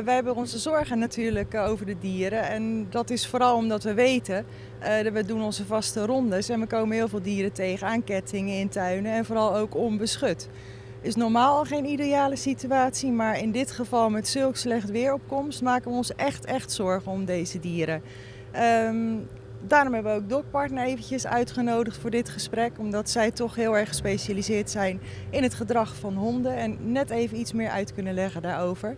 Wij hebben onze zorgen natuurlijk over de dieren. En dat is vooral omdat we weten, we doen onze vaste rondes en we komen heel veel dieren tegen aan kettingen in tuinen en vooral ook onbeschut. Is normaal al geen ideale situatie, maar in dit geval met zulk slecht weeropkomst maken we ons echt zorgen om deze dieren. Daarom hebben we ook DocPartner eventjes uitgenodigd voor dit gesprek, omdat zij toch heel erg gespecialiseerd zijn in het gedrag van honden en net even iets meer uit kunnen leggen daarover.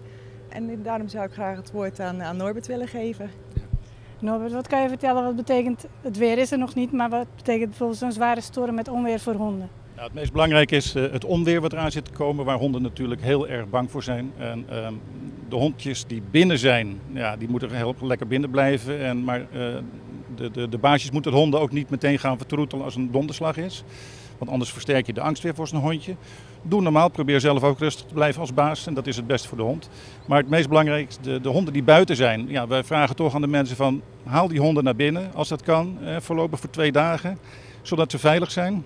En daarom zou ik graag het woord aan Norbert willen geven. Norbert, wat kan je vertellen? Wat betekent, het weer is er nog niet, maar wat betekent bijvoorbeeld zo'n zware storm met onweer voor honden? Nou, het meest belangrijke is het onweer wat eraan zit te komen, waar honden natuurlijk heel erg bang voor zijn. En, de hondjes die binnen zijn, ja, die moeten heel lekker binnen blijven. Maar de baasjes moeten de honden ook niet meteen gaan vertroetelen als een donderslag is. Want anders versterk je de angst weer voor zo'n hondje. Doe normaal, probeer zelf ook rustig te blijven als baas en dat is het beste voor de hond. Maar het meest belangrijkste, de honden die buiten zijn. Ja, wij vragen toch aan de mensen van haal die honden naar binnen als dat kan, voorlopig voor 2 dagen. Zodat ze veilig zijn.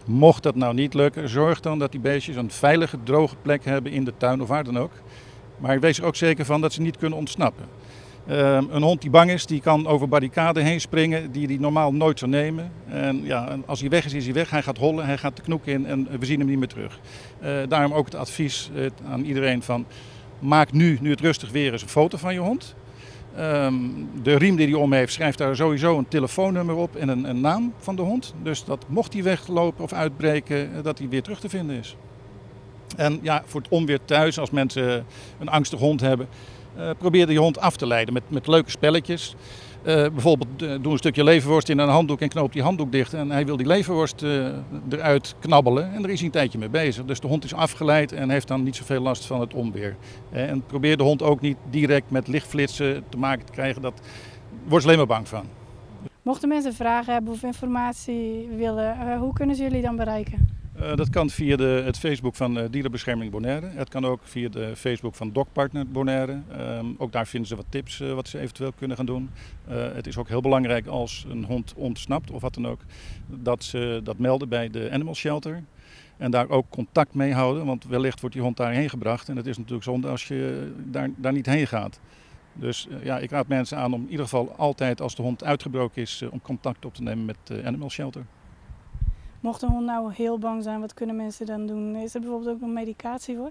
Mocht dat nou niet lukken, zorg dan dat die beestjes een veilige, droge plek hebben in de tuin of waar dan ook. Maar wees er ook zeker van dat ze niet kunnen ontsnappen. Een hond die bang is, die kan over barricaden heen springen die hij normaal nooit zou nemen. En ja, als hij weg is, is hij weg. Hij gaat hollen, hij gaat de knoek in en we zien hem niet meer terug. Daarom ook het advies aan iedereen van maak nu het rustig weer is, een foto van je hond. De riem die hij om heeft, schrijft daar sowieso een telefoonnummer op en een naam van de hond. Dus dat mocht hij weglopen of uitbreken, dat hij weer terug te vinden is. En ja, voor het onweer thuis, als mensen een angstig hond hebben, probeer je hond af te leiden met leuke spelletjes. Bijvoorbeeld doe een stukje leverworst in een handdoek en knoop die handdoek dicht. En hij wil die leverworst eruit knabbelen en daar is hij een tijdje mee bezig. Dus de hond is afgeleid en heeft dan niet zoveel last van het onweer. En probeer de hond ook niet direct met lichtflitsen te maken te krijgen. Daar wordt ze alleen maar bang van. Mochten mensen vragen hebben of informatie willen, hoe kunnen ze jullie dan bereiken? Dat kan via het Facebook van Dierenbescherming Bonaire. Het kan ook via de Facebook van DocPartner Bonaire. Ook daar vinden ze wat tips wat ze eventueel kunnen gaan doen. Het is ook heel belangrijk als een hond ontsnapt of wat dan ook, dat ze dat melden bij de Animal Shelter. En daar ook contact mee houden, want wellicht wordt die hond daarheen gebracht. En het is natuurlijk zonde als je daar niet heen gaat. Dus ja, ik raad mensen aan om in ieder geval altijd als de hond uitgebroken is, om contact op te nemen met de Animal Shelter. Mocht een hond nou heel bang zijn, wat kunnen mensen dan doen? Is er bijvoorbeeld ook nog medicatie voor?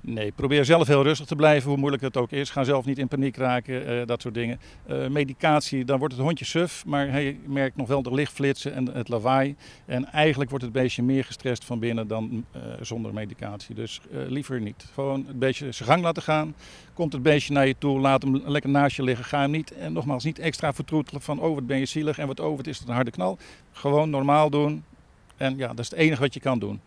Nee, probeer zelf heel rustig te blijven, hoe moeilijk het ook is. Ga zelf niet in paniek raken, dat soort dingen. Medicatie, dan wordt het hondje suf, maar hij merkt nog wel de lichtflitsen en het lawaai. En eigenlijk wordt het beestje meer gestrest van binnen dan zonder medicatie. Dus liever niet. Gewoon het beestje zijn gang laten gaan. Komt het beestje naar je toe, laat hem lekker naast je liggen. Ga hem niet, en nogmaals, niet extra vertroetelen van wat ben je zielig en wat het is het een harde knal. Gewoon normaal doen. En ja, dat is het enige wat je kan doen.